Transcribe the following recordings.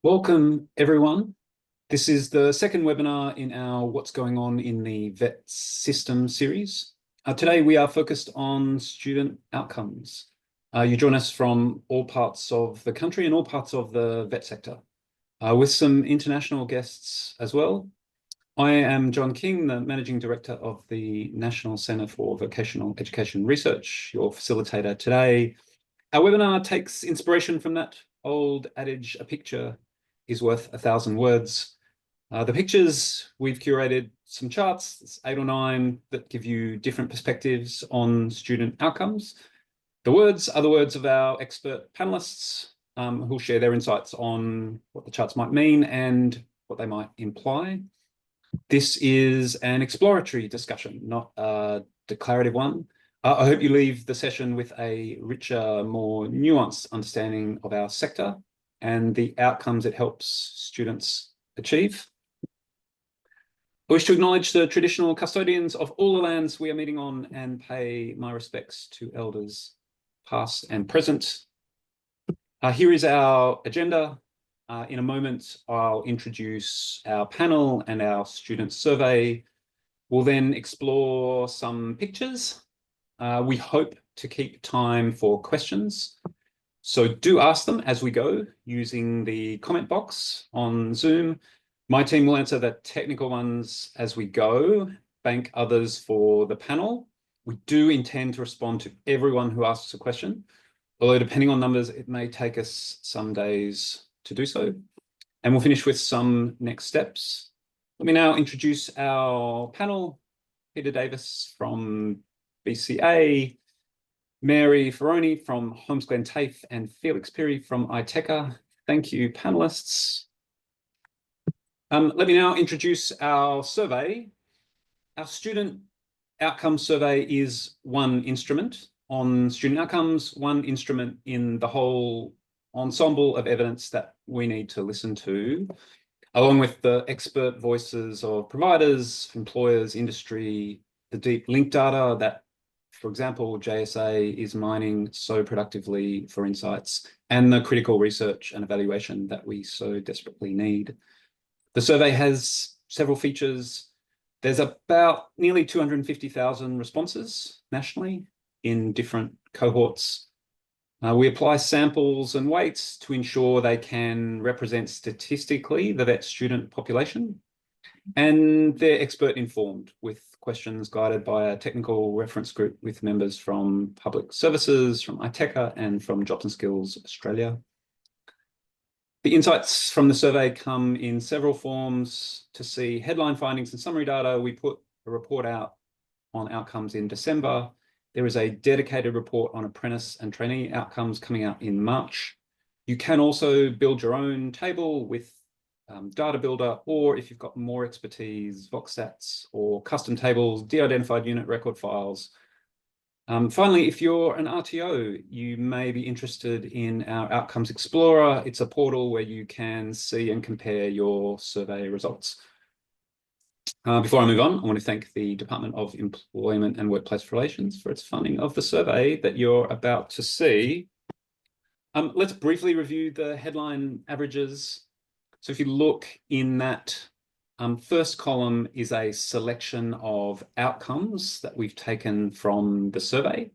Welcome, everyone. This is the second webinar in our What's Going On in the VET System series. Today, we are focused on student outcomes. You join us from all parts of the country and all parts of the VET sector, with some international guests as well. I am John King, the Managing Director of the National Centre for Vocational Education Research, your facilitator today. Our webinar takes inspiration from that old adage, a picture is worth 1,000 words. The pictures, we've curated some charts, it's 8 or 9, that give you different perspectives on student outcomes. The words are the words of our expert panelists who'll share their insights on what the charts might mean and what they might imply. This is an exploratory discussion, not a declarative one. I hope you leave the session with a richer, more nuanced understanding of our sector and the outcomes it helps students achieve. I wish to acknowledge the traditional custodians of all the lands we are meeting on and pay my respects to elders past and present. Here is our agenda. In a moment, I'll introduce our panel and our student survey. We'll then explore some pictures. We hope to keep time for questions. So do ask them as we go using the comment box on Zoom. My team will answer the technical ones as we go, bank others for the panel. We do intend to respond to everyone who asks a question, although depending on numbers, it may take us some days to do so. And we'll finish with some next steps. Let me now introduce our panel. Peter Davis from BCA, Mary Faraone from Holmesglen TAFE, and Felix Pirie from ITECA. Thank you, panelists. Let me now introduce our survey. Our student outcome survey is one instrument on student outcomes, one instrument in the whole ensemble of evidence that we need to listen to, along with the expert voices of providers, employers, industry, the deep link data that, for example, JSA is mining so productively for insights, and the critical research and evaluation that we so desperately need. The survey has several features. There's about nearly 250,000 responses nationally in different cohorts. We apply samples and weights to ensure they can represent statistically the VET student population, and they're expert informed with questions guided by a technical reference group with members from Public Services, from ITECA, and from Jobs and Skills Australia. The insights from the survey come in several forms. To see headline findings and summary data, we put a report out on outcomes in December. There is a dedicated report on apprentice and trainee outcomes coming out in March. You can also build your own table with Data Builder, or if you've got more expertise, VoxStats or custom tables, de-identified unit record files. Finally, if you're an RTO, you may be interested in our Outcomes Explorer. It's a portal where you can see and compare your survey results. Before I move on, I want to thank the Department of Employment and Workplace Relations for its funding of the survey that you're about to see. Let's briefly review the headline averages. So if you look in that first column is a selection of outcomes that we've taken from the survey.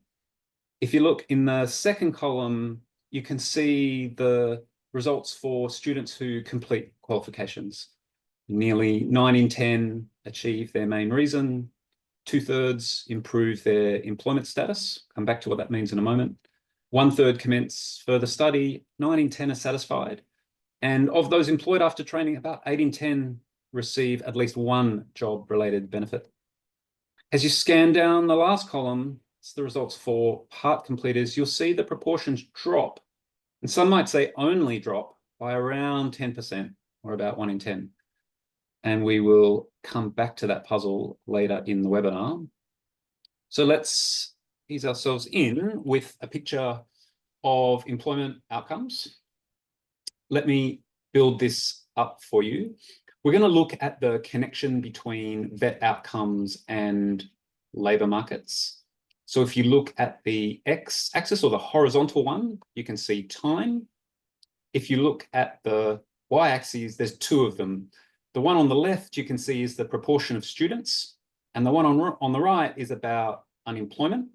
If you look in the second column, you can see the results for students who complete qualifications. Nearly 9 in 10 achieve their main reason. 2/3 improve their employment status. Come back to what that means in a moment. 1/3 commence further study. 9 in 10 are satisfied. And of those employed after training, about 8 in 10 receive at least one job-related benefit. As you scan down the last column, it's the results for part completers. You'll see the proportions drop, and some might say only drop, by around 10%, or about 1 in 10. And we will come back to that puzzle later in the webinar. So let's ease ourselves in with a picture of employment outcomes. Let me build this up for you. We're going to look at the connection between VET outcomes and labour markets. So if you look at the x-axis or the horizontal one, you can see time. If you look at the y-axis, there's two of them. The one on the left, you can see, is the proportion of students, and the one on the right is about unemployment.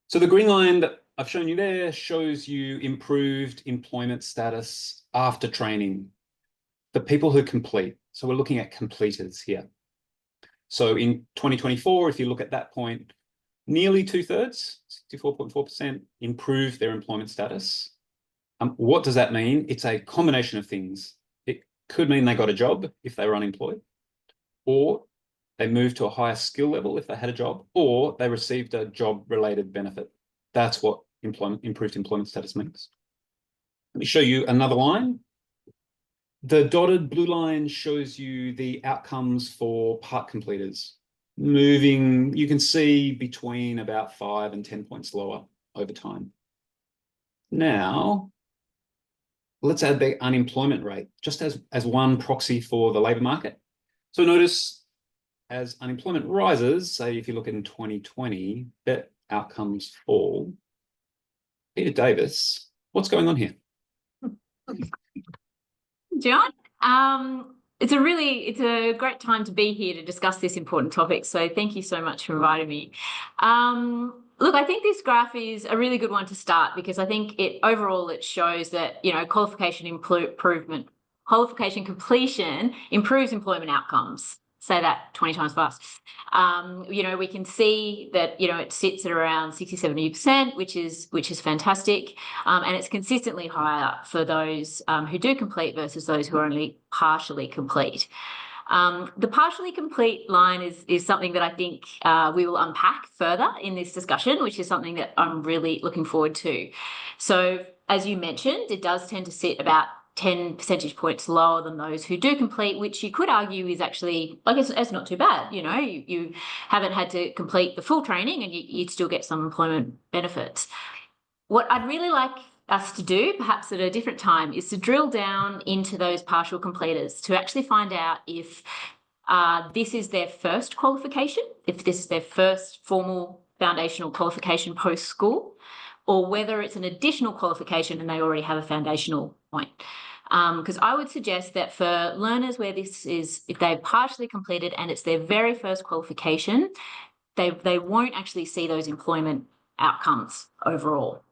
So the green line that I've shown you there shows you improved employment status after training. The people who complete. So we're looking at completers here. So in 2024, if you look at that point, nearly 2/3, 64.4%, improved their employment status. What does that mean? It's a combination of things. It could mean they got a job if they were unemployed, or they moved to a higher skill level if they had a job, or they received a job-related benefit. That's what improved employment status means. Let me show you another line. The dotted blue line shows you the outcomes for part completers. Moving, you can see, between about 5 and 10 points lower over time. Now, let's add the unemployment rate, just as one proxy for the labour market. So notice, as unemployment rises, say if you look at in 2020, that outcomes fall. Peter Davis, what's going on here? John, it's a great time to be here to discuss this important topic. So thank you so much for inviting me. Look, I think this graph is a really good one to start because I think overall it shows that, qualification completion improves employment outcomes. Say that 20 times fast. We can see that, it sits at around 60-70%, which is fantastic. And it's consistently higher for those who do complete versus those who only partially complete. The partially complete line is something that I think we will unpack further in this discussion, which is something that I'm really looking forward to. So as you mentioned, it does tend to sit about 10 percentage points lower than those who do complete, which you could argue is actually, I guess, it's not too bad. You haven't had to complete the full training and you'd still get some employment benefits. What I'd really like us to do, perhaps at a different time, is to drill down into those partial completers to actually find out if this is their first qualification, if this is their first formal foundational qualification post-school, or whether it's an additional qualification and they already have a foundational point. Because I would suggest that for learners where this is, if they've partially completed and it's their very first qualification, they won't actually see those employment outcomes overall.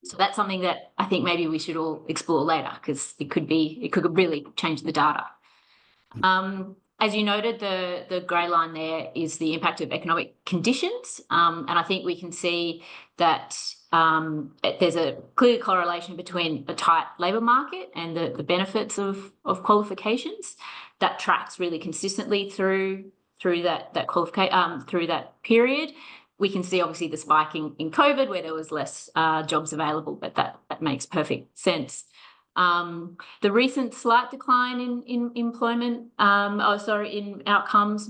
So that's something that I think maybe we should all explore later because it could really change the data. As you noted, the grey line there is the impact of economic conditions. And I think we can see that there's a clear correlation between a tight labour market and the benefits of qualifications. That tracks really consistently through that period. We can see obviously the spike in COVID where there was less jobs available, but that makes perfect sense. The recent slight decline in employment, in outcomes,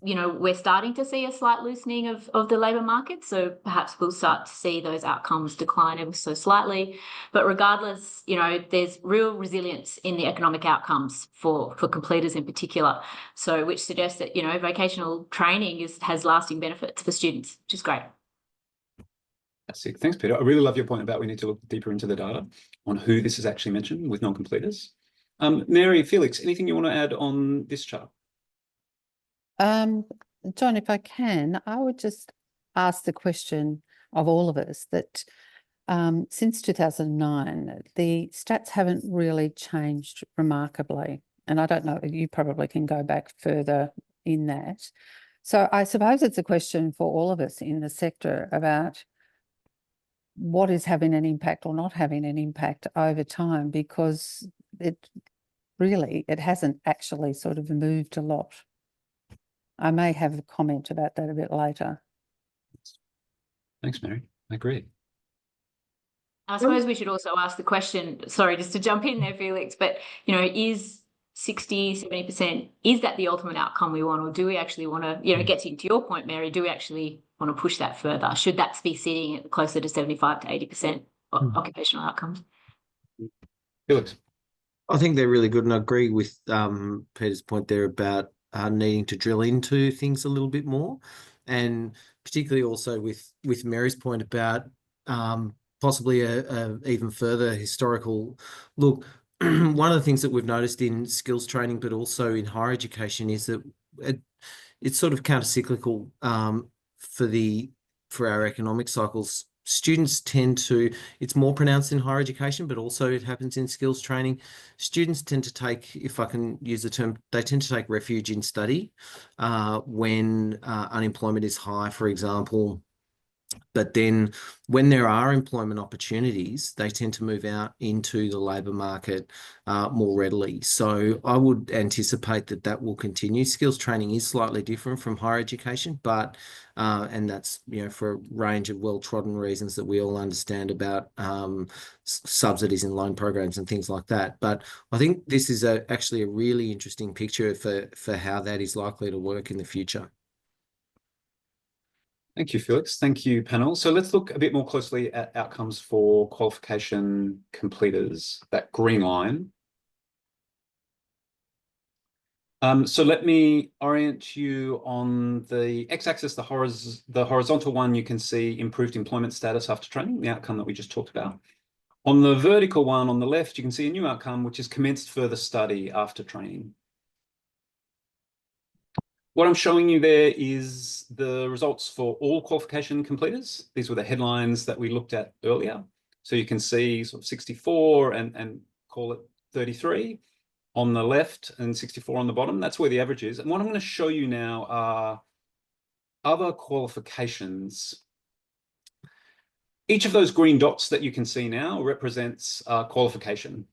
we're starting to see a slight loosening of the labour market. So perhaps we'll start to see those outcomes decline ever so slightly. But regardless, there's real resilience in the economic outcomes for completers in particular. So which suggests that, vocational training has lasting benefits for students, which is great. That's it. Thanks, Peter. I really love your point about we need to look deeper into the data on who this is actually mentioned with non-completers. Mary, Felix, anything you want to add on this chart? John, if I can, I would just ask the question of all of us that since 2009, the stats haven't really changed remarkably. And I don't know, you probably can go back further in that. So I suppose it's a question for all of us in the sector about what is having an impact or not having an impact over time, because it hasn't actually sort of moved a lot. I may have a comment about that a bit later. Thanks, Mary. I agree. I suppose we should also ask the question, sorry, just to jump in there, Felix, but, is 60-70%, is that the ultimate outcome we want, or do we actually want to, getting to your point, Mary, do we actually want to push that further? Should that be sitting at closer to 75-80% occupational outcomes? Felix? I think they're really good, and I agree with Peter's point there about needing to drill into things a little bit more, and particularly also with Mary's point about possibly a even further historical look. One of the things that we've noticed in skills training, but also in higher education, is that it's sort of counter-cyclical for our economic cycles. Students tend to, it's more pronounced in higher education, but also it happens in skills training. Students tend to take, if I can use the term, they tend to take refuge in study when unemployment is high, for example. But then when there are employment opportunities, they tend to move out into the labour market more readily. So I would anticipate that that will continue. Skills training is slightly different from higher education, but and that's, you know, for a range of well-trodden reasons that we all understand about subsidies and loan programs and things like that. But I think this is actually a really interesting picture for how that is likely to work in the future. Thank you, Felix. Thank you, panel. So let's look a bit more closely at outcomes for qualification completers, that green line. So let me orient you on the x-axis, the horizontal one. You can see improved employment status after training, the outcome that we just talked about. On the vertical one on the left, you can see a new outcome, which is commenced further study after training. What I'm showing you there is the results for all qualification completers. These were the headlines that we looked at earlier. So you can see sort of 64 and call it 33 on the left and 64 on the bottom. That's where the average is. And what I'm going to show you now are other qualifications. Each of those green dots that you can see now represents a qualification.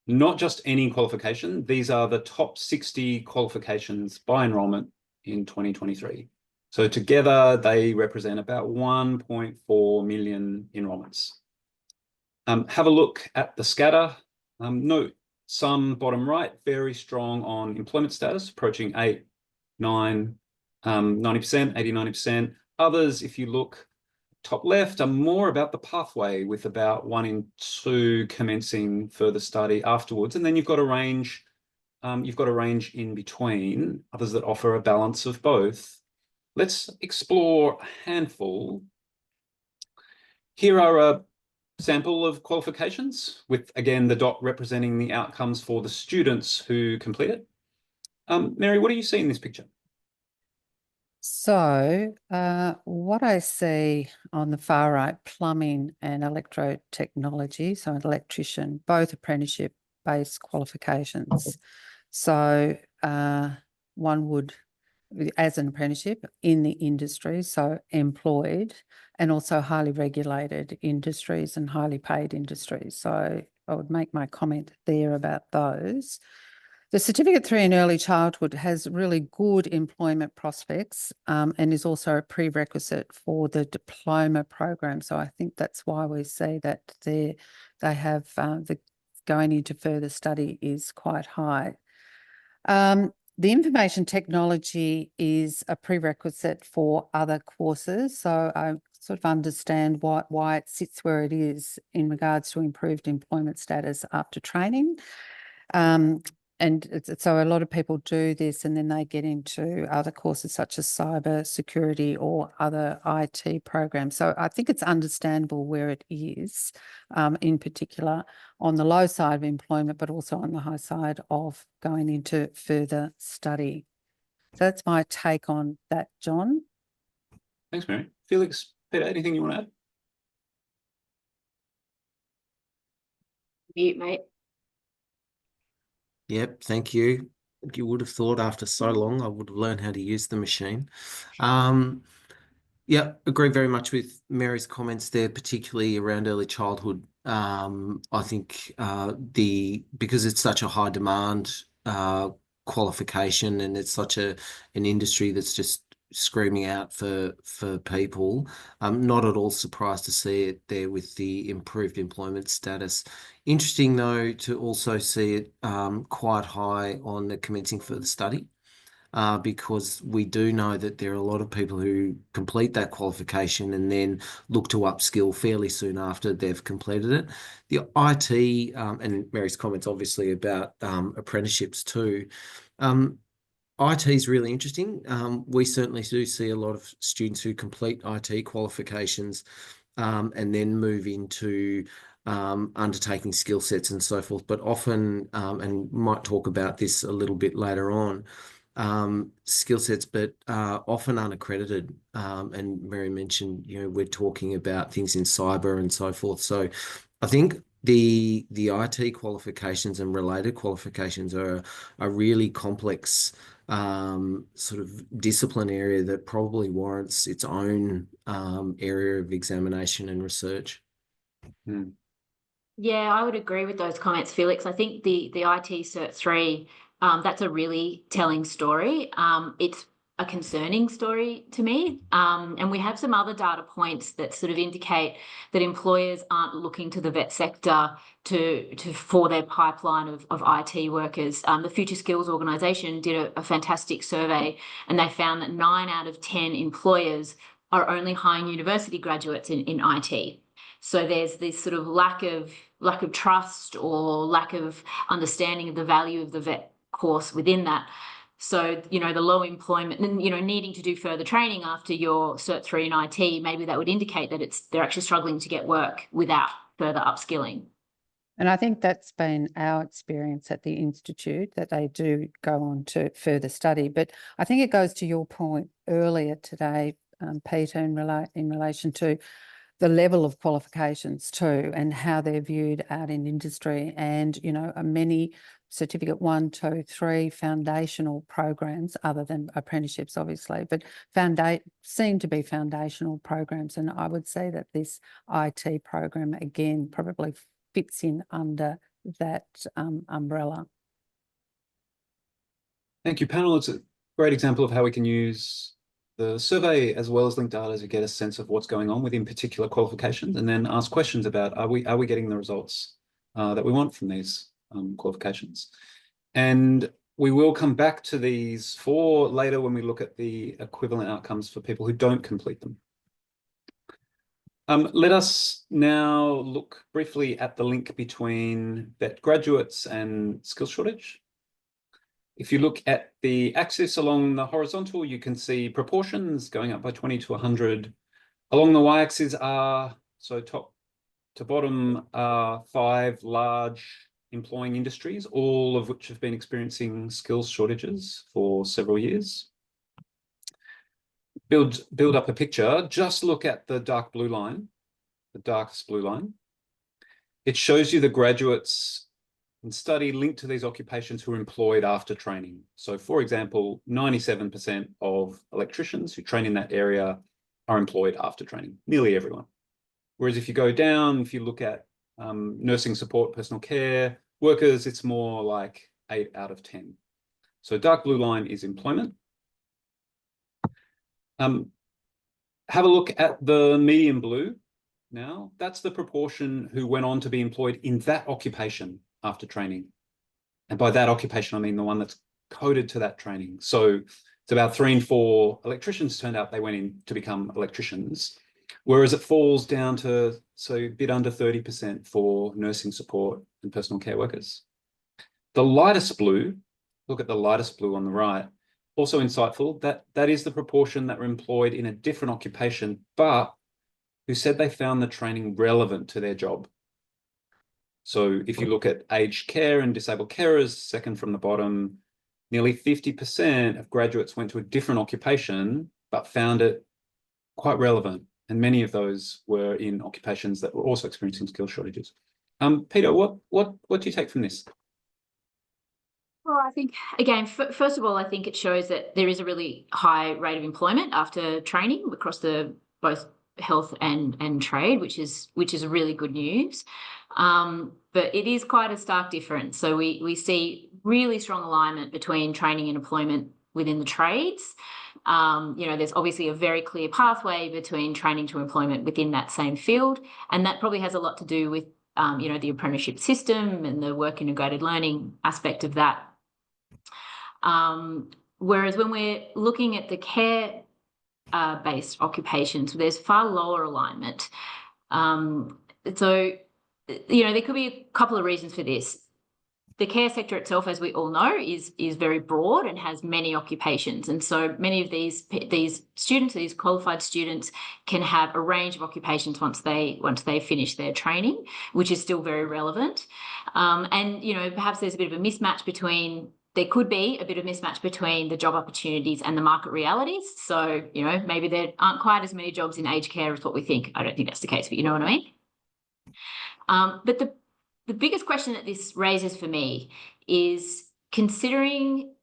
Not just any qualification. These are the top 60 qualifications by enrolment in 2023. So together they represent about 1.4 million enrolments. Have a look at the scatter. Note some bottom right, very strong on employment status, approaching 8, 9, 90%, 80, 90%. Others, if you look top left, are more about the pathway, with about 1 in 2 commencing further study afterwards. And then you've got a range in between, others that offer a balance of both. Let's explore a handful. Here are a sample of qualifications with, again, the dot representing the outcomes for the students who complete it. Mary, what do you see in this picture? So what I see on the far right, plumbing and electrotechnology, so an electrician, both apprenticeship-based qualifications. So one would, as an apprenticeship in the industry, so employed, and also highly regulated industries and highly paid industries. So I would make my comment there about those. The Certificate 3 in Early Childhood has really good employment prospects and is also a prerequisite for the diploma program. So I think that's why we see that they have the going into further study is quite high. The information technology is a prerequisite for other courses. So I sort of understand why it sits where it is in regards to improved employment status after training. And so a lot of people do this and then they get into other courses such as cyber security or other IT programs. So I think it's understandable where it is, in particular on the low side of employment, but also on the high side of going into further study. So that's my take on that, John. Thanks, Mary. Felix, Peita, anything you want to add? Mute, mate. Yep, thank you. You would have thought after so long I would have learned how to use the machine. Yeah, agree very much with Mary's comments there, particularly around early childhood. I think because it's such a high demand qualification and it's such an industry that's just screaming out for people. I'm not at all surprised to see it there with the improved employment status. Interesting though to also see it quite high on the commencing further study. Because we do know that there are a lot of people who complete that qualification and then look to upskill fairly soon after they've completed it. The IT, and Mary's comments obviously about apprenticeships too. IT is really interesting. We certainly do see a lot of students who complete IT qualifications and then move into undertaking skill sets and so forth. But often, and might talk about this a little bit later on, skill sets, but often unaccredited. And Mary mentioned, we're talking about things in cyber and so forth. So I think the IT qualifications and related qualifications are a really complex sort of discipline area that probably warrants its own area of examination and research. Mm. Yeah, I would agree with those comments, Felix. I think the IT Cert 3, that's a really telling story. It's a concerning story to me. And we have some other data points that sort of indicate that employers aren't looking to the vet sector for their pipeline of IT workers. The Future Skills Organisation did a fantastic survey, and they found that 9 out of 10 employers are only hiring university graduates in IT. So there's this sort of lack of trust or lack of understanding of the value of the vet course within that. So, the low employment and, needing to do further training after your Cert 3 in IT, maybe that would indicate that they're actually struggling to get work without further upskilling. And I think that's been our experience at the Institute, that they do go on to further study. But I think it goes to your point earlier today, Peter, in relation to the level of qualifications too, and how they're viewed out in industry. And, many certificate 1, 2, 3 foundational programs, other than apprenticeships, obviously, but seem to be foundational programs. And I would say that this IT program, again, probably fits in under that umbrella. Thank you, panel. It's a great example of how we can use the survey as well as linked data to get a sense of what's going on within particular qualifications, and then ask questions about, are we getting the results that we want from these qualifications? And we will come back to these 4 later when we look at the equivalent outcomes for people who don't complete them. Let us now look briefly at the link between vet graduates and skills shortage. If you look at the axis along the horizontal, you can see proportions going up by 20 to 100. Along the y-axis are, so top to bottom, 5 large employing industries, all of which have been experiencing skills shortages for several years. Build up a picture. Just look at the dark blue line, the darkest blue line. It shows you the graduates and study linked to these occupations who are employed after training. So for example, 97% of electricians who train in that area are employed after training, nearly everyone. Whereas if you go down, if you look at nursing support, personal care workers, it's more like 8 out of 10. So dark blue line is employment. Have a look at the medium blue now. That's the proportion who went on to be employed in that occupation after training. And by that occupation, I mean the one that's coded to that training. So it's about 3 in 4 electricians turned out they went in to become electricians, whereas it falls down to a bit under 30% for nursing support and personal care workers. The lightest blue, look at the lightest blue on the right, also insightful, that is the proportion that were employed in a different occupation, but who said they found the training relevant to their job. So if you look at aged care and disabled carers, second from the bottom, nearly 50% of graduates went to a different occupation, but found it quite relevant. And many of those were in occupations that were also experiencing skill shortages. Peter, what do you take from this? Well, I think, again, first of all, I think it shows that there is a really high rate of employment after training across both health and trade, which is really good news. But it is quite a stark difference. So we see really strong alignment between training and employment within the trades. There's obviously a very clear pathway between training to employment within that same field, and that probably has a lot to do with the apprenticeship system and the work integrated learning aspect of that. Whereas when we're looking at the care based occupations, there's far lower alignment. So there could be a couple of reasons for this. the care sector itself, as we all know, is very broad and has many occupations. And so many of these students, these qualified students, can have a range of occupations once they finish their training, which is still very relevant. And, you know, perhaps there's a bit of a mismatch between there could be a bit of mismatch between the job opportunities and the market realities. So, you know, maybe there aren't quite as many jobs in aged care as what we think. I don't think that's the case, but you know what I mean? But the biggest question that this raises for me is considering,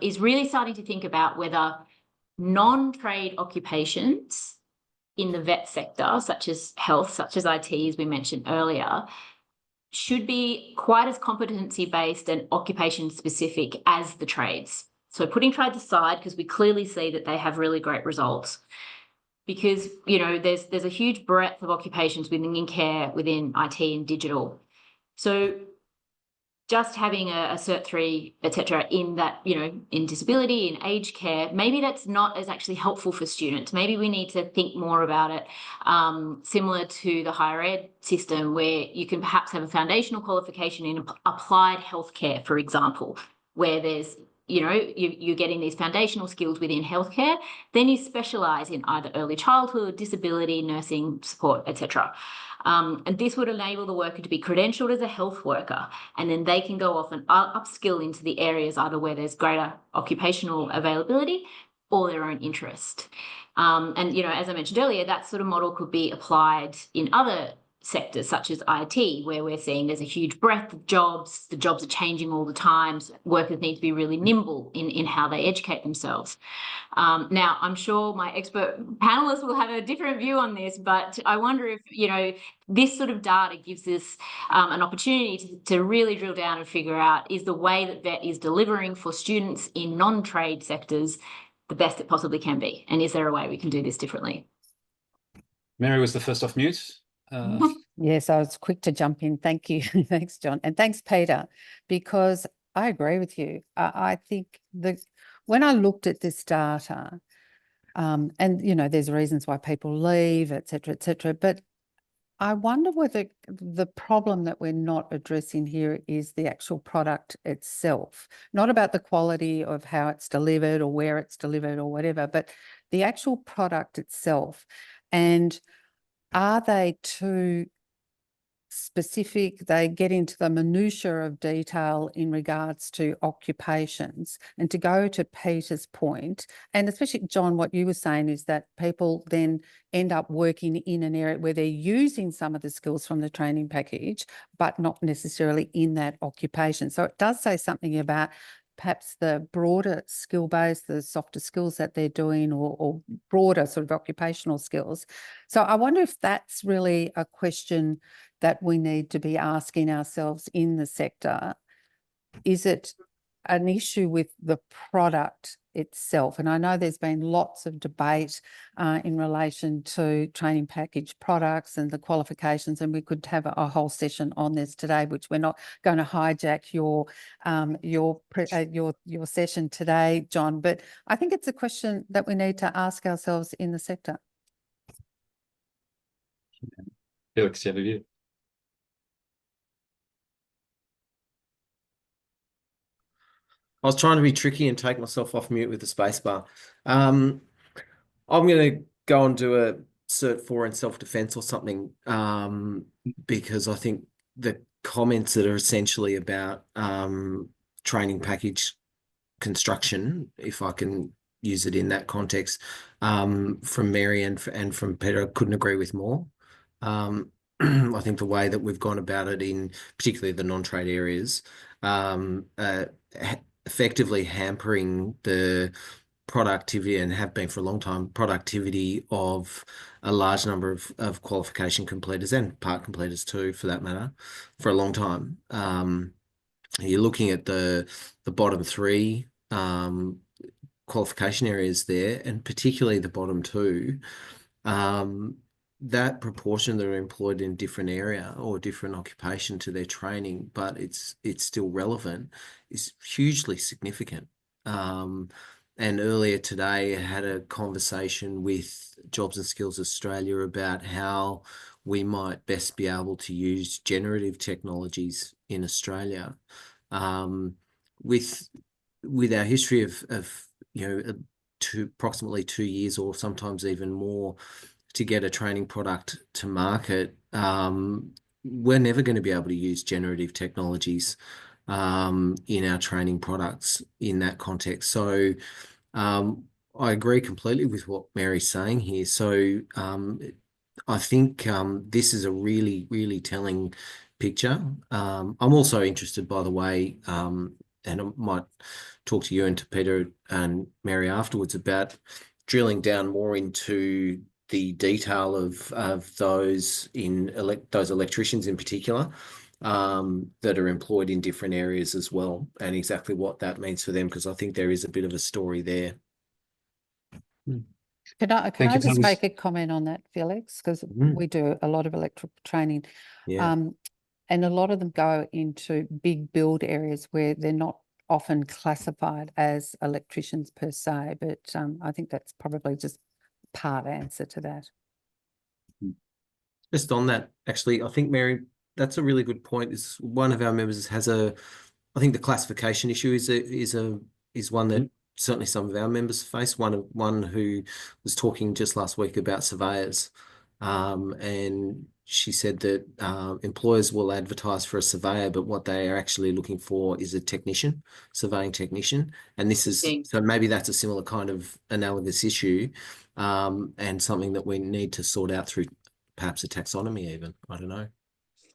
is really starting to think about whether non-trade occupations in the vet sector, such as health, such as IT, as we mentioned earlier, should be quite as competency-based and occupation-specific as the trades. So putting trades aside, because we clearly see that they have really great results, because, you know, there's a huge breadth of occupations within care, within IT and digital. So just having a Cert 3, et cetera, in that, you know, in disability, in aged care, maybe that's not as actually helpful for students. Maybe we need to think more about it, similar to the higher ed system, where you can perhaps have a foundational qualification in applied healthcare, for example, where there's, you know, you're getting these foundational skills within healthcare, then you specialise in either early childhood, disability, nursing support, etc. And this would enable the worker to be credentialed as a health worker, and then they can go off and upskill into the areas either where there's greater occupational availability or their own interest. And, you know, as I mentioned earlier, that sort of model could be applied in other sectors such as IT, where we're seeing there's a huge breadth of jobs. The jobs are changing all the time. So workers need to be really nimble in how they educate themselves. Now, I'm sure my expert panelists will have a different view on this, but I wonder if, you know, this sort of data gives us an opportunity to really drill down and figure out, is the way that VET is delivering for students in non-trade sectors the best it possibly can be? And is there a way we can do this differently? Mary was the first off mute. Yes, I was quick to jump in. Thank you. Thanks, John. And thanks, Peita, because I agree with you. I think when I looked at this data, and, you know, there's reasons why people leave, et cetera, but I wonder whether the problem that we're not addressing here is the actual product itself, not about the quality of how it's delivered or where it's delivered or whatever, but the actual product itself. And are they too specific? They get into the minutiae of detail in regards to occupations. And to go to Peita's point, and especially John, what you were saying is that people then end up working in an area where they're using some of the skills from the training package, but not necessarily in that occupation. So it does say something about perhaps the broader skill base, the softer skills that they're doing, or broader sort of occupational skills. So I wonder if that's really a question that we need to be asking ourselves in the sector. Is it an issue with the product itself? And I know there's been lots of debate in relation to training package products and the qualifications, and we could have a whole session on this today, which we're not going to hijack your session today, John. But I think it's a question that we need to ask ourselves in the sector. Felix, do you have a view? I was trying to be tricky and take myself off mute with the space bar. I'm going to go and do a Cert 4 in self-defense or something, because I think the comments that are essentially about training package construction, if I can use it in that context, from Mary and from Peita, I couldn't agree with more. I think the way that we've gone about it in particularly the non-trade areas, effectively hampering the productivity, and have been for a long time, productivity of a large number of qualification completers and part completers too, for that matter, for a long time. You're looking at the bottom 3 qualification areas there, and particularly the bottom 2, that proportion that are employed in different area or different occupation to their training, but it's still relevant, is hugely significant. And earlier today, I had a conversation with Jobs and Skills Australia about how we might best be able to use generative technologies in Australia With our history of approximately 2 years or sometimes even more to get a training product to market, we're never going to be able to use generative technologies in our training products in that context. So I agree completely with what Mary's saying here. So I think this is a really, really telling picture. I'm also interested, by the way, and I might talk to you and to Peter and Mary afterwards about drilling down more into the detail of those those electricians in particular that are employed in different areas as well, and exactly what that means for them, because I think there is a bit of a story there. Can Thank I you, just panelists. make a comment on that, Felix? Because we do a lot of electrical training. Yeah. And a lot of them go into big build areas where they're not often classified as electricians per se, but I think that's probably just part answer to that. Just on that, actually, I think, Mary, that's a really good point. Is one of our members has I think the classification issue is one that certainly some of our members face. One who was talking just last week about surveyors, and she said that employers will advertise for a surveyor, but what they are actually looking for is a technician, surveying technician. And this is, so maybe that's a similar kind of analogous issue, and something that we need to sort out through perhaps a taxonomy even. I don't know.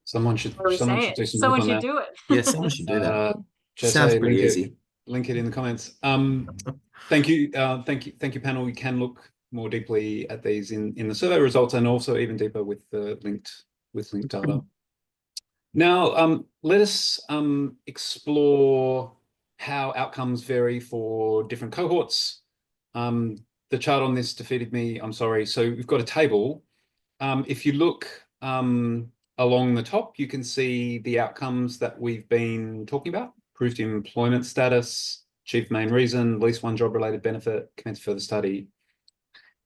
Someone should do some work on that. Do it. Yeah, someone should do that. Sounds pretty easy. Link it in the comments. Thank you, panel. You can look more deeply at these in the survey results, and also even deeper with the linked data. Now, let us explore how outcomes vary for different cohorts. The chart on this defeated me. I'm sorry. So we've got a table. If you look along the top, you can see the outcomes that we've been talking about: proved employment status, chief main reason, at least one job-related benefit, commence further study.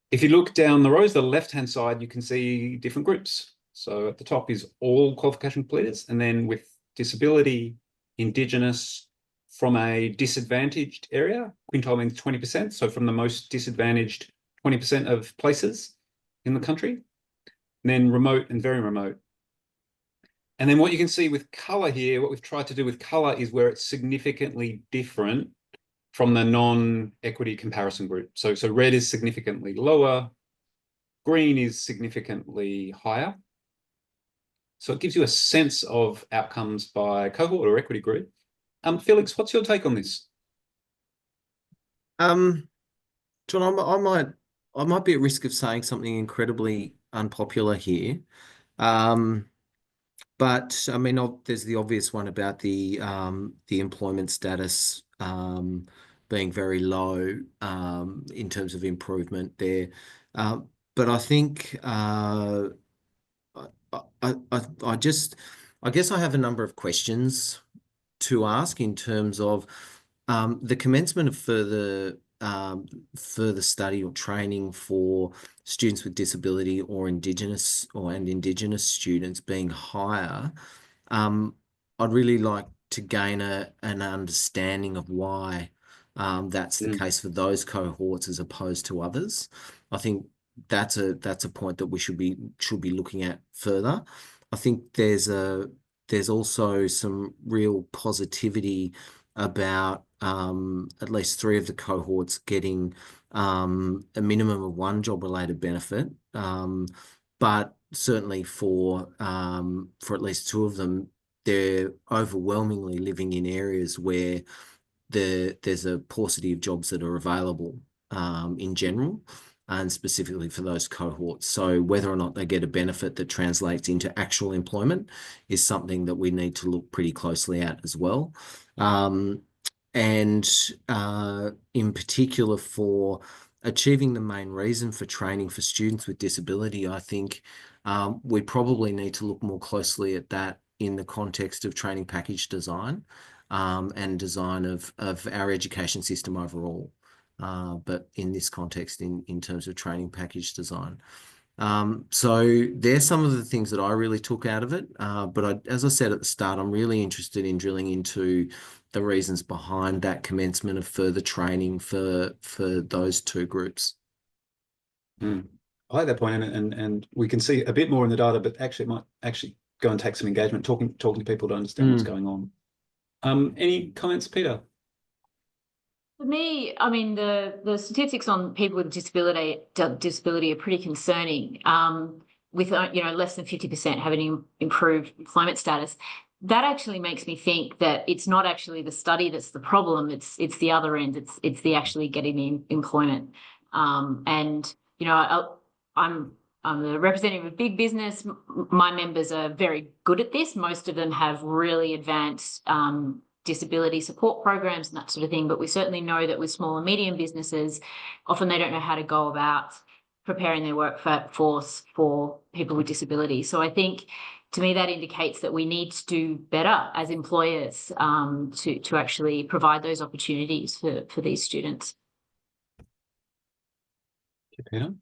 If you look down the rows, the left-hand side, you can see different groups. So at the top is all qualification completers, and then with disability, Indigenous, from a disadvantaged area, quintile means 20%, so from the most disadvantaged 20% of places in the country, and then remote and very remote. And then what you can see with colour here, what we've tried to do with colour is where it's significantly different from the non-equity comparison group. So red is significantly lower, green is significantly higher. So it gives you a sense of outcomes by cohort or equity group. Felix, what's your take on this? John, I might be at risk of saying something incredibly unpopular here. But I mean, there's the obvious one about the employment status being very low in terms of improvement there. But I think I guess I have a number of questions to ask in terms of the commencement of further study or training for students with disability or Indigenous students being higher. I'd really like to gain an understanding of why that's the case for those cohorts as opposed to others. I think that's a point that we should be looking at further. I think there's also some real positivity about at least 3 of the cohorts getting a minimum of 1 job-related benefit, but certainly for at least 2 of them, they're overwhelmingly living in areas where there's a paucity of jobs that are available in general, and specifically for those cohorts. So whether or not they get a benefit that translates into actual employment is something that we need to look pretty closely at as well. And in particular for achieving the main reason for training for students with disability, I think we probably need to look more closely at that in the context of training package design and design of our education system overall. But in this context, in terms of training package design. So there's some of the things that I really took out of it. But as I said at the start, I'm really interested in drilling into the reasons behind that commencement of further training for those two groups. I like that point, and we can see a bit more in the data, but actually it might actually go and take some engagement, talking to people to understand what's going on. Any comments, Peter? For me, I mean, the statistics on people with disability are pretty concerning. With less than 50% having improved employment status, that actually makes me think that it's not actually the study that's the problem. It's the other end. It's the actually getting the employment. And I'm the representative of big business. My members are very good at this. Most of them have really advanced disability support programs and that sort of thing. But we certainly know that with small and medium businesses, often they don't know how to go about preparing their workforce for people with disabilities. So I think, to me, that indicates that we need to do better as employers to actually provide those opportunities for these students. Peter?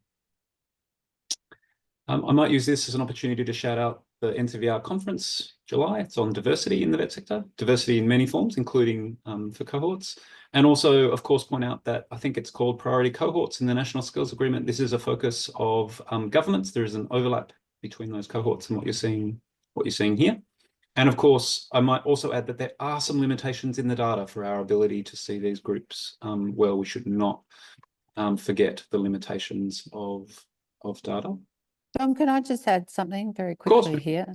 I might use this as an opportunity to shout out the NCVER conference, July. It's on diversity in the vet sector, diversity in many forms, including for cohorts. And also, of course, point out that I think it's called priority cohorts in the National Skills Agreement. This is a focus of governments. There is an overlap between those cohorts and what you're seeing here. And of course, I might also add that there are some limitations in the data for our ability to see these groups well. We should not forget the limitations of data. Tom, can I just add something very quickly here?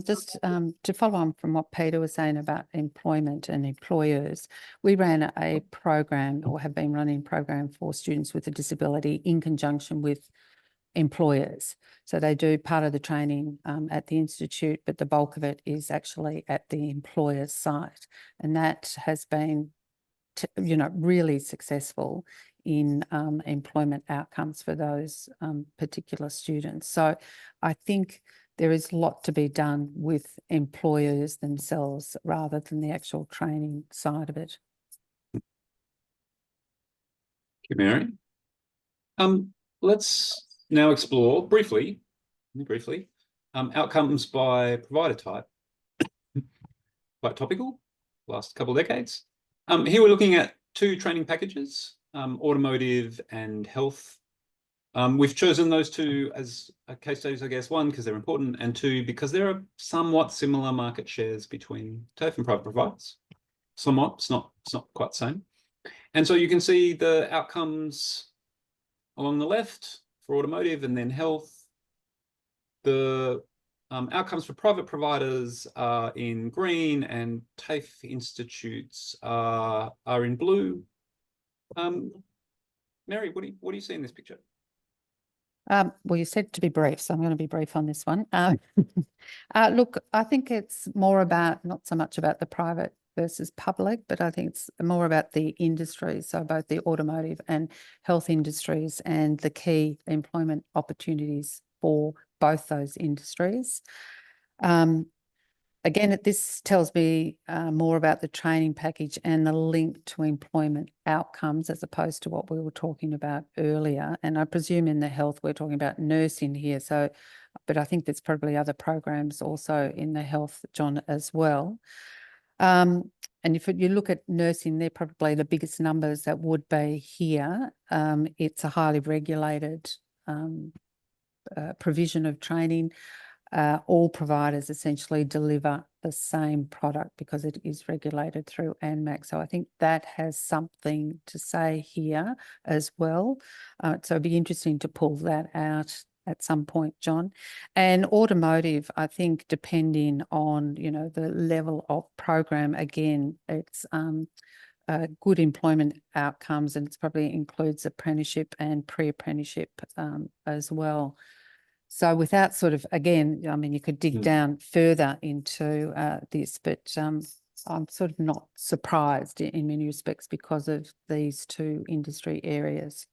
Just to follow on from what Peter was saying about employment and employers, we ran a program, or have been running a program, for students with a disability in conjunction with employers. So they do part of the training at the institute, but the bulk of it is actually at the employer's site. And that has been, really successful in employment outcomes for those particular students. So I think there is a lot to be done with employers themselves rather than the actual training side of it. Thank you, Mary. Let's now explore briefly, outcomes by provider type. Quite topical, last couple of decades. Here we're looking at two training packages, automotive and health. We've chosen those two as case studies, I guess, one, because they're important, and two, because there are somewhat similar market shares between TAFE and private providers. Somewhat, it's not quite the same. And so you can see the outcomes along the left for automotive, and then health. The outcomes for private providers are in green, and TAFE institutes are in blue. Mary, what do you see in this picture? Well, you said to be brief, so I'm going to be brief on this one. Look, I think it's more about, not so much about the private versus public, but I think it's more about the industries, so both the automotive and health industries, and the key employment opportunities for both those industries. Again, this tells me more about the training package and the link to employment outcomes, as opposed to what we were talking about earlier. And I presume in the health, we're talking about nursing here. So, but I think there's probably other programs also in the health, John, as well. And if you look at nursing, they're probably the biggest numbers that would be here. It's a highly regulated provision of training. All providers essentially deliver the same product because it is regulated through ANMAC. So I think that has something to say here as well. So it'd be interesting to pull that out at some point, John. And automotive, I think, depending on, the level of program, again, it's good employment outcomes, and it probably includes apprenticeship and pre-apprenticeship as well. So without sort of, again, I mean, you could dig down further into this, but I'm sort of not surprised in many respects because of these two industry areas.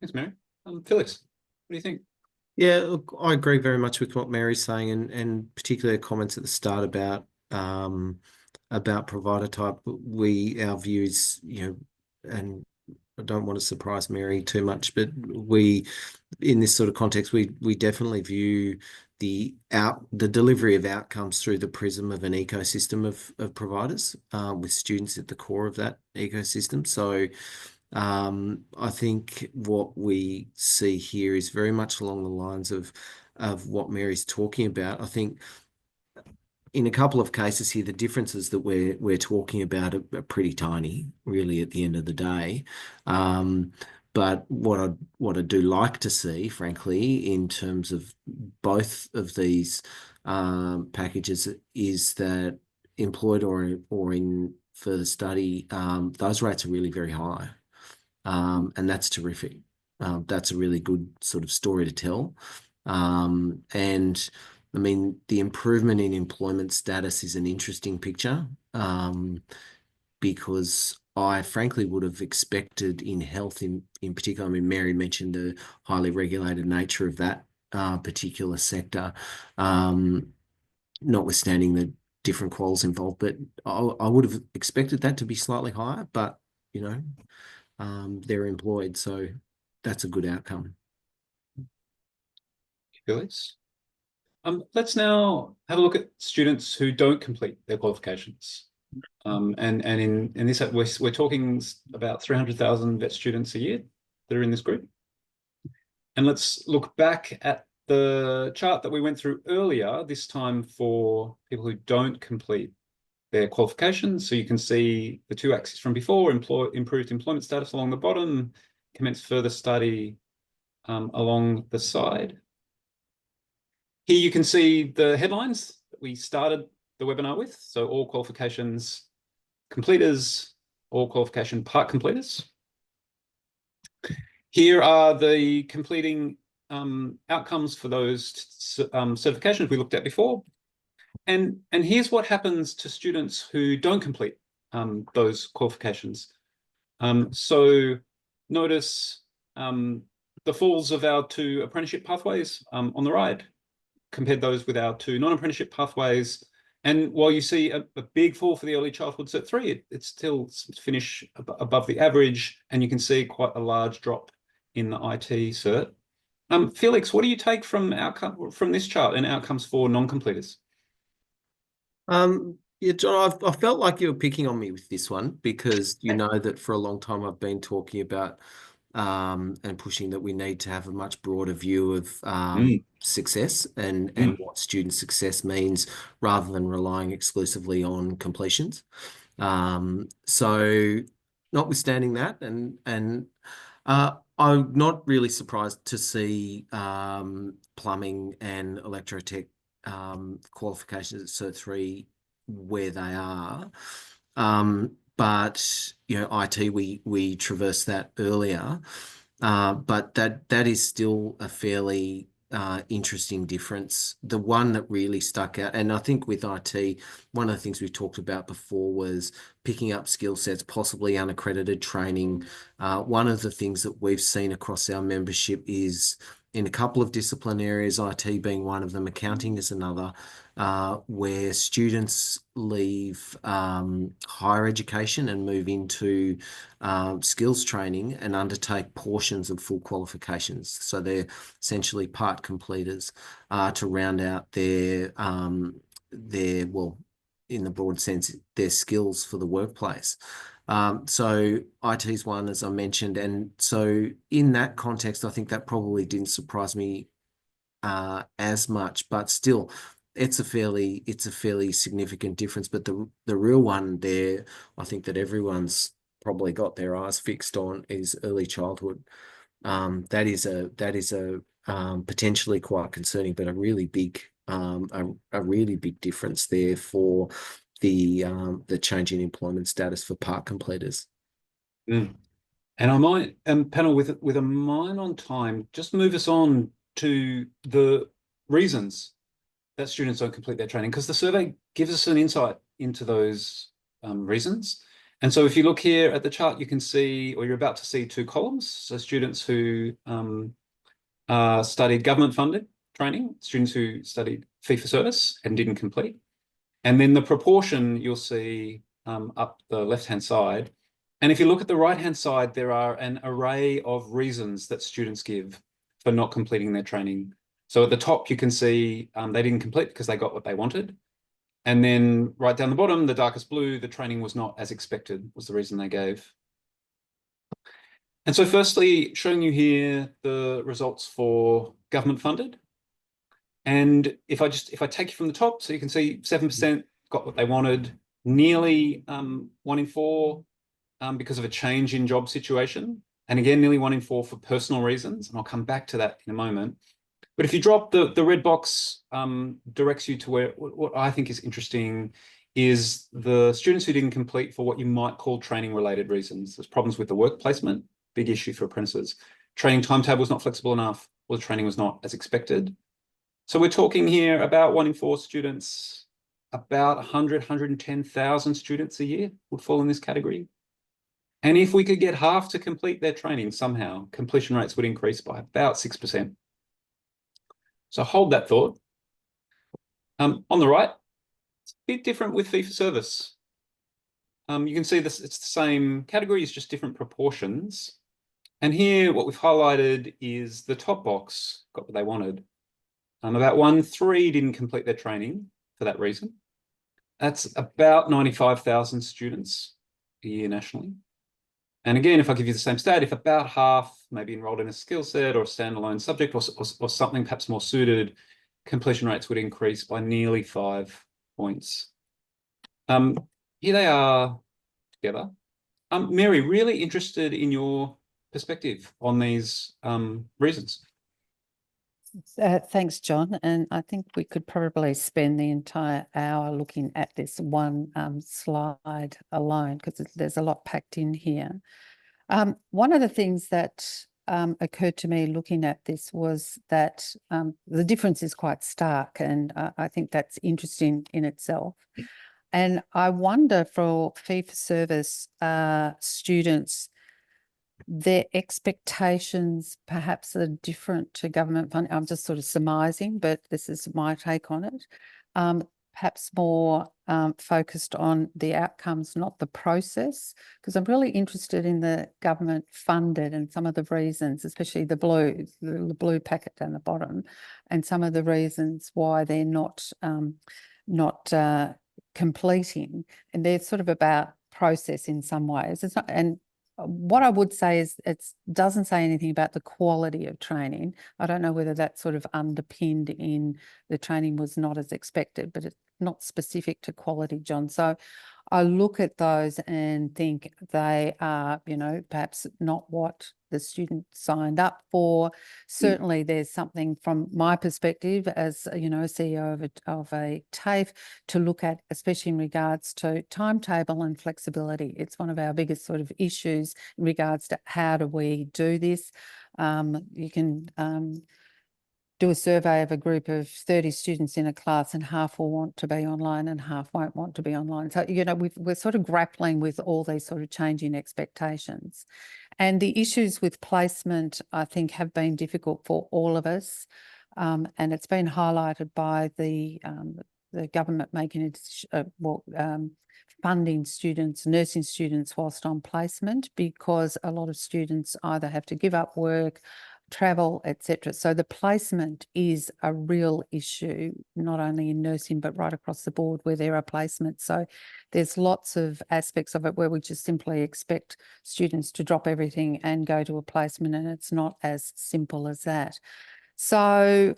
Thanks, Mary. Felix, what do you think? Yeah, look, I agree very much with what Mary's saying, and particularly the comments at the start about provider type. Our views, and don't want to surprise Mary too much, but we, in this sort of context, we definitely view the delivery of outcomes through the prism of an ecosystem of providers, with students at the core of that ecosystem. So I think what we see here is very much along the lines of what Mary's talking about. I think in a couple of cases here, the differences that we're talking about are pretty tiny, really, at the end of the day. But what I do like to see, frankly, in terms of both of these packages, is that employed or in further study, those rates are really very high, and that's terrific. That's a really good sort of story to tell, and I mean, the improvement in employment status is an interesting picture, because I frankly would have expected in health in particular, I mean, Mary mentioned the highly regulated nature of that particular sector, notwithstanding the different quals involved, but I would have expected that to be slightly higher, but, you know, they're employed, so that's a good outcome. Felix? Let's now have a look at students who don't complete their qualifications. And in this, we're talking about 300,000 vet students a year that are in this group. And let's look back at the chart that we went through earlier, this time for people who don't complete their qualifications. So you can see the two axes from before: improved employment status along the bottom, commence further study along the side. Here you can see the headlines that we started the webinar with. So all qualifications completers, all qualification part completers. Here are the completing outcomes for those certifications we looked at before. And here's what happens to students who don't complete those qualifications. So notice the falls of our two apprenticeship pathways on the right. Compared those with our two non-apprenticeship pathways. And while you see a big fall for the early childhood Cert 3, it's still finish above the average, and you can see quite a large drop in the IT Cert. Felix, what do you take from this chart and outcomes for non-completers? Yeah, John, I felt like you were picking on me with this one, because you know that for a long time I've been talking about and pushing that we need to have a much broader view of success and what student success means, rather than relying exclusively on completions. So notwithstanding that, and I'm not really surprised to see plumbing and electrotech qualifications at Cert 3 where they are. But you know, IT, we traversed that earlier, but that is still a fairly interesting difference. The one that really stuck out, and I think with IT, one of the things we talked about before was picking up skill sets, possibly unaccredited training. One of the things that we've seen across our membership is in a couple of discipline areas, IT being one of them, accounting is another, where students leave higher education and move into skills training and undertake portions of full qualifications. So they're essentially part completers to round out their well, in the broad sense, their skills for the workplace. So IT is one, as I mentioned, and so in that context, I think that probably didn't surprise me as much, but still, it's a fairly significant difference. But the real one there, I think that everyone's probably got their eyes fixed on, is early childhood. That is a potentially quite concerning, but a really big difference there for the change in employment status for part completers. And I might, panel, with a mind on time, just move us on to the reasons that students don't complete their training, because the survey gives us an insight into those reasons. And so if you look here at the chart, you can see, or you're about to see, two columns. So students who studied government-funded training, students who studied fee-for-service and didn't complete. And then the proportion you'll see up the left-hand side And if you look at the right-hand side, there are an array of reasons that students give for not completing their training. So at the top, you can see they didn't complete because they got what they wanted. And then right down the bottom, the darkest blue, the training was not as expected, was the reason they gave. And so firstly, showing you here the results for government funded. And if I take you from the top, so you can see 7% got what they wanted, nearly 1 in 4 because of a change in job situation. And again, nearly 1 in 4 for personal reasons. And I'll come back to that in a moment. But if you drop the red box, directs you to where what I think is interesting is the students who didn't complete for what you might call training related reasons. There's problems with the work placement, big issue for apprentices. Training timetable was not flexible enough, or the training was not as expected. So we're talking here about 1 in 4 students, about 110,000 students a year would fall in this category. And if we could get half to complete their training somehow, completion rates would increase by about 6%. So hold that thought. On the right, it's a bit different with fee for service. You can see this, it's the same category, it's just different proportions. And here, what we've highlighted is the top box got what they wanted. About 1/3 didn't complete their training for that reason. That's about 95,000 students a year nationally. And again, if I give you the same stat, if about half maybe enrolled in a skill set or a standalone subject or something perhaps more suited, completion rates would increase by nearly 5 points. Here they are together. Mary, really interested in your perspective on these reasons. Thanks, John. And I think we could probably spend the entire hour looking at this one slide alone, because there's a lot packed in here. One of the things that occurred to me looking at this was that the difference is quite stark, and I think that's interesting in itself. And I wonder for fee-for-service students, their expectations perhaps are different to government funding. I'm just sort of surmising, but this is my take on it. Perhaps more focused on the outcomes, not the process, because I'm really interested in the government funded and some of the reasons, especially the blue packet down the bottom, and some of the reasons why they're not completing, and they're sort of about process in some ways. It's not, and what I would say is it doesn't say anything about the quality of training. I don't know whether that's sort of underpinned in the training was not as expected, but it's not specific to quality, John. So I look at those and think they are, you know, perhaps not what the student signed up for. Certainly there's something from my perspective as, you know, CEO of a TAFE to look at, especially in regards to timetable and flexibility. It's one of our biggest sort of issues in regards to how do we do this. You can do a survey of a group of 30 students in a class, and half will want to be online and half won't want to be online. So, you know, we're sort of grappling with all these sort of changing expectations. And the issues with placement, I think, have been difficult for all of us. And it's been highlighted by the government making it, funding students, nursing students whilst on placement, because a lot of students either have to give up work, travel, etc. So the placement is a real issue, not only in nursing, but right across the board where there are placements. So there's lots of aspects of it where we just simply expect students to drop everything and go to a placement, and it's not as simple as that. So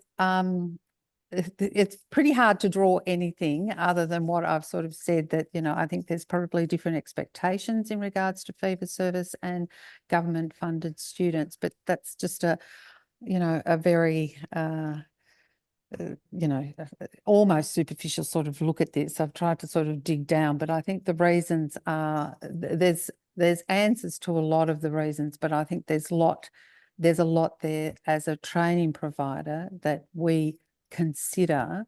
it's pretty hard to draw anything other than what I've sort of said, that, you know, I think there's probably different expectations in regards to fee for service and government funded students, but that's just a, you know, a very, you know, almost superficial sort of look at this. I've tried to sort of dig down, but I think the reasons are, there's answers to a lot of the reasons, but I think there's a lot there as a training provider that we consider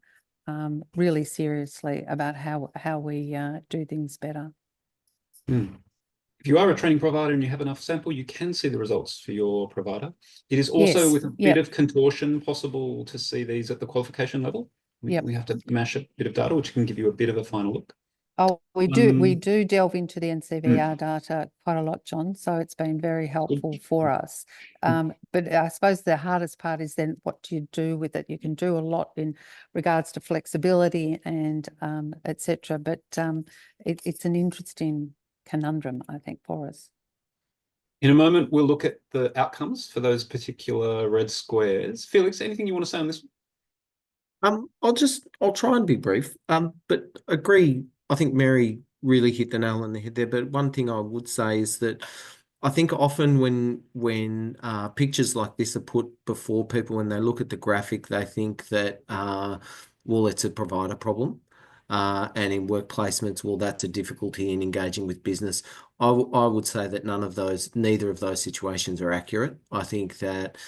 really seriously about how we do things better. If you are a training provider and you have enough sample, you can see the results for your provider. It is also with a bit of contortion possible to see these at the qualification level. We have to mash a bit of data, which can give you a bit of a final look. Oh, we do delve into the NCVER data quite a lot, John. So it's been very helpful for us. But I suppose the hardest part is then what do you do with it? You can do a lot in regards to flexibility and etc. But it's an interesting conundrum, I think, for us. In a moment, we'll look at the outcomes for those particular red squares. Felix, anything you want to say on this one? I'll try and be brief. But agree. I think Mary really hit the nail on the head there. But one thing I would say is that I think often when pictures like this are put before people, when they look at the graphic, they think that well, it's a provider problem. And in work placements, well, that's a difficulty in engaging with business. I would say that neither of those situations are accurate. I think that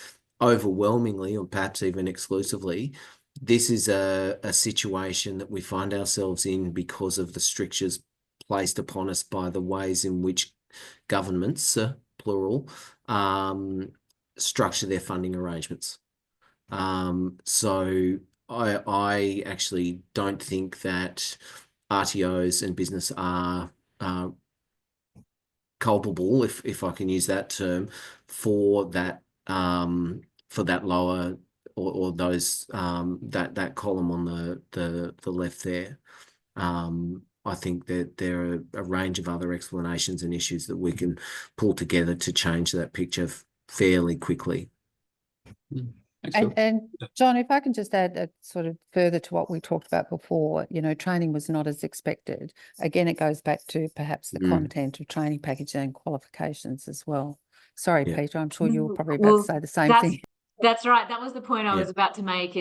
overwhelmingly, or perhaps even exclusively, this is a situation that we find ourselves in because of the strictures placed upon us by the ways in which governments, plural, structure their funding arrangements. So I actually don't think that RTOs and business are culpable, if I can use that term, for that lower or those that column on the left there. I think that there are a range of other explanations and issues that we can pull together to change that picture fairly quickly. And John, if I can just add a sort of further to what we talked about before, training was not as expected. Again, it goes back to perhaps the content of training packages and qualifications as well. Sorry, Peter, I'm sure you were probably about to say the same thing. That's right. That was the point I was about to make.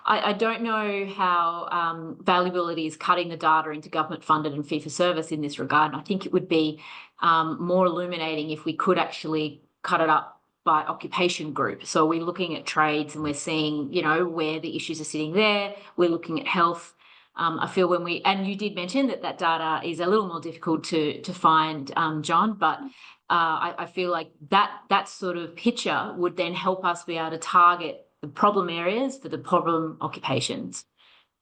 I don't know how valuable it is cutting the data into government funded and fee for service in this regard. And I think it would be more illuminating if we could actually cut it up by occupation group. So we're looking at trades and we're seeing, where the issues are sitting there. We're looking at health. I feel and you did mention that data is a little more difficult to find, John, but I feel like that sort of picture would then help us be able to target the problem areas for the problem occupations.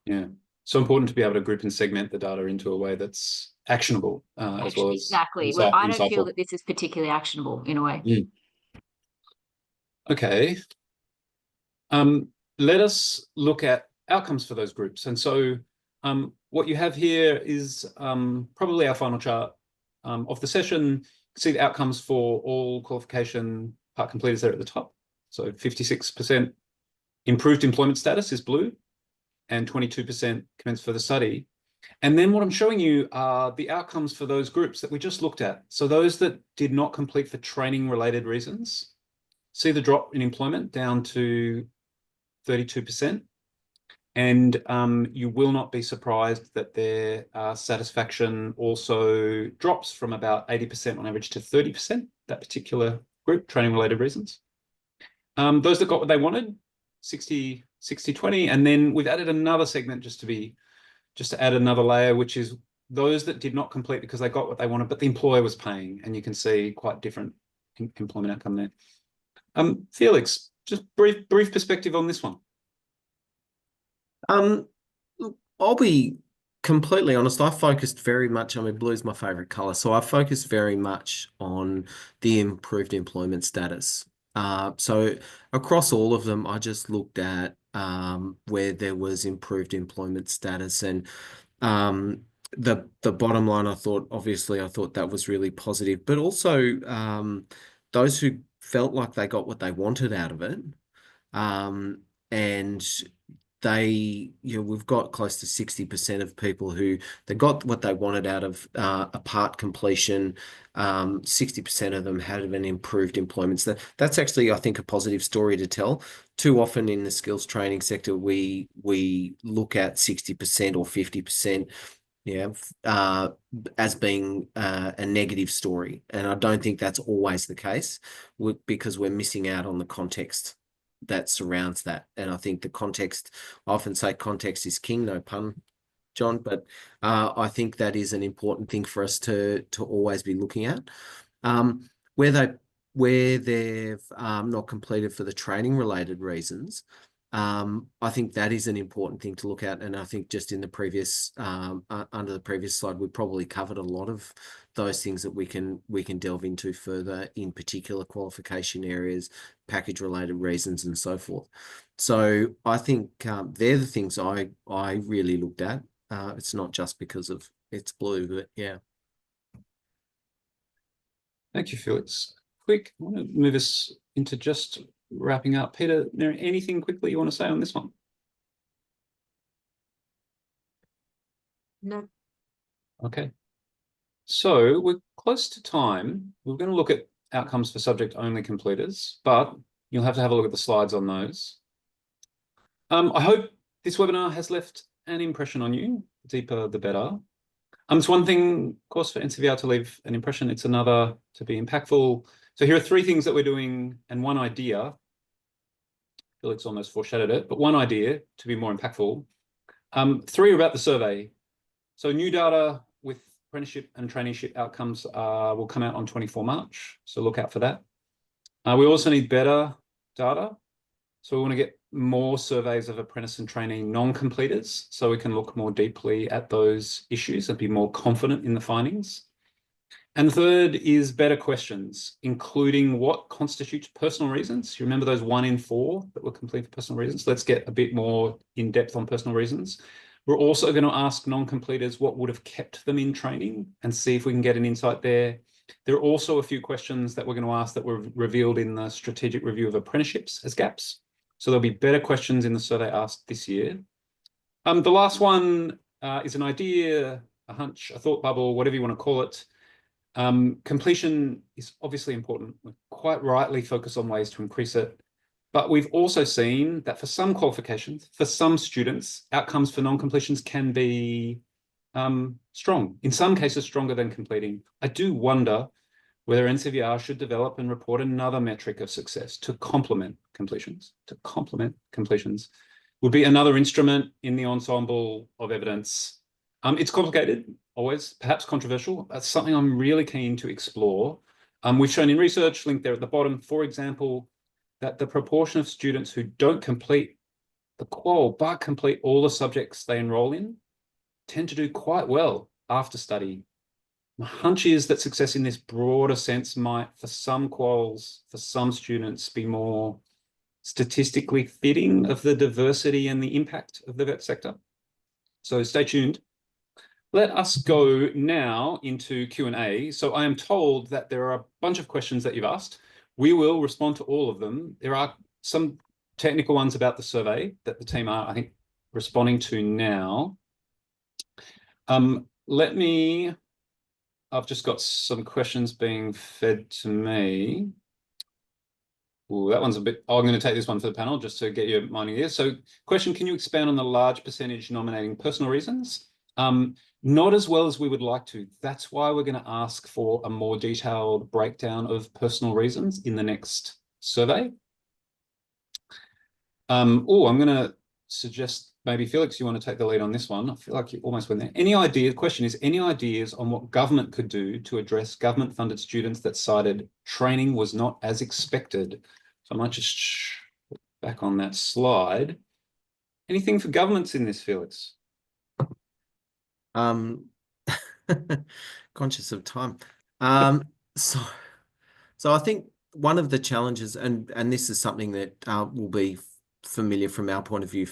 Yeah. So important to be able to group and segment the data into a way that's actionable as well as exactly. Well, I don't feel that this is particularly actionable in a way. Okay. Let us look at outcomes for those groups. And so what you have here is probably our final chart of the session. See the outcomes for all qualification part completers there at the top. So 56% improved employment status is blue and 22% commenced further study. And then what I'm showing you are the outcomes for those groups that we just looked at. So those that did not complete for training related reasons, see the drop in employment down to 32%. And you will not be surprised that their satisfaction also drops from about 80% on average to 30%, that particular group, training-related reasons. Those that got what they wanted, 60-20, and then we've added another segment just to add another layer, which is those that did not complete because they got what they wanted, but the employer was paying, and you can see quite different employment outcome there. Felix, just brief perspective on this one. I'll be completely honest. I focused very much, blue is my favorite color. So I focused very much on the improved employment status. So across all of them, I just looked at where there was improved employment status, and the bottom line, I thought that was really positive, but also those who felt like they got what they wanted out of it. And we've got close to 60% of people who they got what they wanted out of a part completion. 60% of them had an improved employment. So that's actually, I think, a positive story to tell. Too often in the skills training sector, we look at 60% or 50%. As being a negative story. And I don't think that's always the case because we're missing out on the context that surrounds that. And I think the context, I often say context is king, no pun, John, but I think that is an important thing for us to always be looking at. Where they've not completed for the training related reasons, I think that is an important thing to look at. And I think just in the previous, under the previous slide, we probably covered a lot of those things that we can delve into further, in particular qualification areas, package related reasons, and so forth. So I think they're the things I really looked at. It's not just because of it's blue, but yeah. Thank you, Felix. Quick, I want to move us into just wrapping up. Peter, there anything quickly you want to say on this one? No. Okay. So we're close to time. We're going to look at outcomes for subject-only completers, but you'll have to have a look at the slides on those. I hope this webinar has left an impression on you. The deeper, the better. It's one thing, of course, for NCVER to leave an impression. It's another to be impactful. So here are 3 things that we're doing and 1 idea. Felix almost foreshadowed it, but 1 idea to be more impactful. 3 are about the survey. So new data with apprenticeship and traineeship outcomes will come out on 24 March. So look out for that. We also need better data. So we want to get more surveys of apprentice and trainee non-completers so we can look more deeply at those issues and be more confident in the findings. And the third is better questions, including what constitutes personal reasons. You remember those 1 in 4 that were complete for personal reasons? Let's get a bit more in depth on personal reasons. We're also going to ask non-completers what would have kept them in training and see if we can get an insight there. There are also a few questions that we're going to ask that were revealed in the strategic review of apprenticeships as gaps. So there'll be better questions in the survey asked this year. The last one is an idea, a hunch, a thought bubble, whatever you want to call it. Completion is obviously important. We quite rightly focus on ways to increase it. But we've also seen that for some qualifications, for some students, outcomes for non-completions can be strong. In some cases, stronger than completing. I do wonder whether NCVER should develop and report another metric of success to complement completions. To complement completions would be another instrument in the ensemble of evidence. It's complicated, always, perhaps controversial. That's something I'm really keen to explore. We've shown in research, linked there at the bottom, for example, that the proportion of students who don't complete the qual but complete all the subjects they enroll in tend to do quite well after study. My hunch is that success in this broader sense might, for some quals, for some students, be more statistically fitting of the diversity and the impact of the vet sector. So stay tuned. Let us go now into Q&A. So I am told that there are a bunch of questions that you've asked. We will respond to all of them. There are some technical ones about the survey that the team are, I think, responding to now. I've just got some questions being fed to me. Ooh, that one's a bit, I'm going to take this one for the panel just to get your mind here. So question, can you expand on the large percentage nominating personal reasons? Not as well as we would like to. That's why we're going to ask for a more detailed breakdown of personal reasons in the next survey. I'm going to suggest maybe Felix, you want to take the lead on this one. I feel like you almost went there. Any idea, the question is, any ideas on what government could do to address government-funded students that cited training was not as expected? So I might just back on that slide. Anything for governments in this, Felix? Conscious of time. So I think one of the challenges, and this is something that will be familiar from our point of view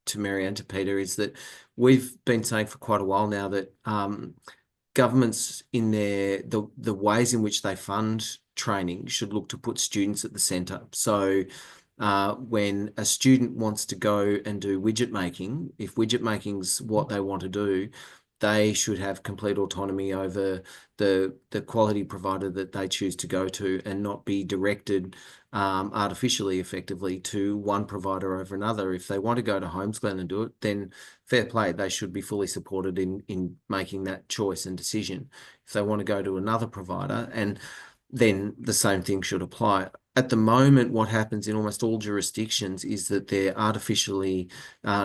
to Mary and to Peter, is that we've been saying for quite a while now that governments in the ways in which they fund training should look to put students at the centre. So when a student wants to go and do widget making, if widget making's what they want to do, they should have complete autonomy over the quality provider that they choose to go to, and not be directed artificially, effectively, to one provider over another. If they want to go to Holmesglen and do it, then fair play. They should be fully supported in making that choice and decision. If they want to go to another provider, and then the same thing should apply. At the moment, what happens in almost all jurisdictions is that they're artificially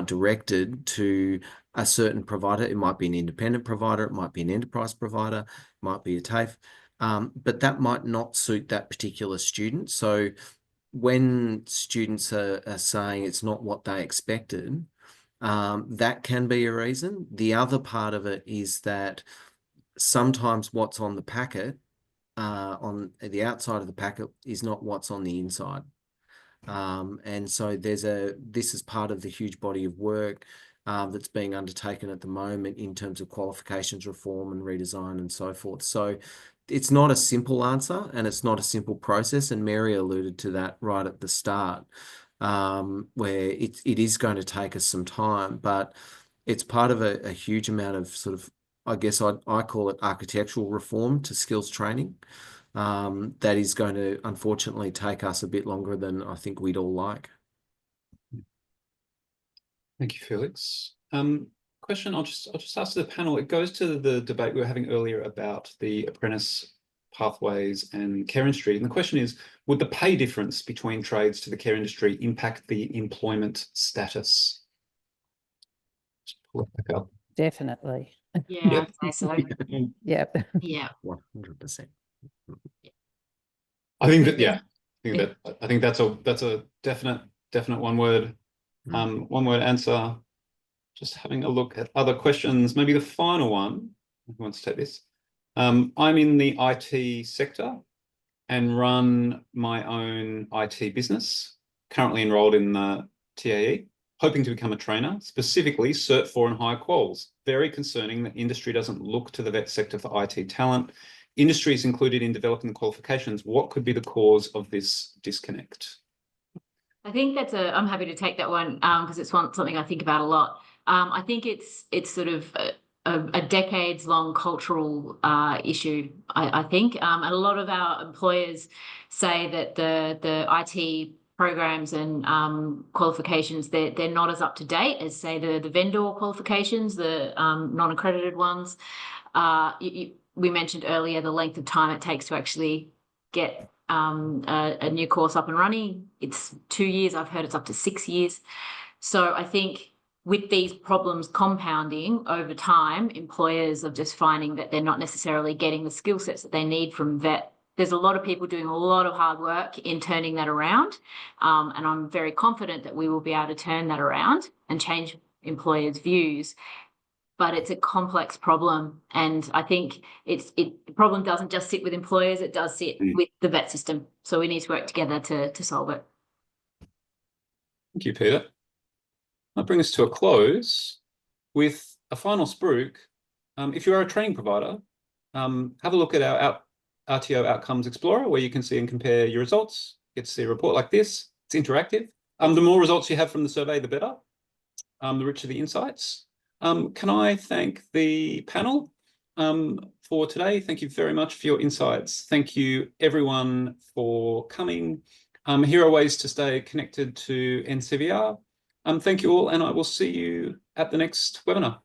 directed to a certain provider. It might be an independent provider, it might be an enterprise provider, it might be a TAFE, but that might not suit that particular student. So when students are saying it's not what they expected, that can be a reason. The other part of it is that sometimes what's on the packet, on the outside of the packet, is not what's on the inside. And so this is part of the huge body of work that's being undertaken at the moment in terms of qualifications reform and redesign and so forth. So it's not a simple answer and it's not a simple process. And Mary alluded to that right at the start, where it is going to take us some time, but it's part of a huge amount of sort of, I guess I call it architectural reform to skills training. That is going to unfortunately take us a bit longer than I think we'd all like. Thank you, Felix. Question I'll just ask the panel. It goes to the debate we were having earlier about the apprentice pathways and care industry. And the question is, would the pay difference between trades to the care industry impact the employment status? Just pull it back up. Definitely. Yeah, I'd say so. Yep. Yeah. 100%. I think that, yeah, I think that's a definite one word answer. Just having a look at other questions. Maybe the final one. Who wants to take this? I'm in the IT sector and run my own IT business. Currently enrolled in the TAE, hoping to become a trainer, specifically Cert 4 and higher quals. Very concerning that industry doesn't look to the vet sector for IT talent. Industry is included in developing the qualifications. What could be the cause of this disconnect? I think I'm happy to take that one because it's something I think about a lot. I think it's sort of a decades-long cultural issue, I think. And a lot of our employers say that the IT programs and qualifications, they're not as up to date as, say, the vendor qualifications, the non-accredited ones. We mentioned earlier the length of time it takes to actually get a new course up and running. It's 2 years. I've heard it's up to 6 years. So I think with these problems compounding over time, employers are just finding that they're not necessarily getting the skill sets that they need from vet. There's a lot of people doing a lot of hard work in turning that around. And I'm very confident that we will be able to turn that around and change employers' views. But it's a complex problem. And I think the problem doesn't just sit with employers, it does sit with the vet system. So we need to work together to solve it. Thank you, Peter. I'll bring us to a close with a final spruik. If you are a training provider, have a look at our RTO Outcomes Explorer, where you can see and compare your results. You get to see a report like this. It's interactive. The more results you have from the survey, the better. The richer the insights. Can I thank the panel for today? Thank you very much for your insights. Thank you, everyone, for coming. Here are ways to stay connected to NCVER. Thank you all, and I will see you at the next webinar.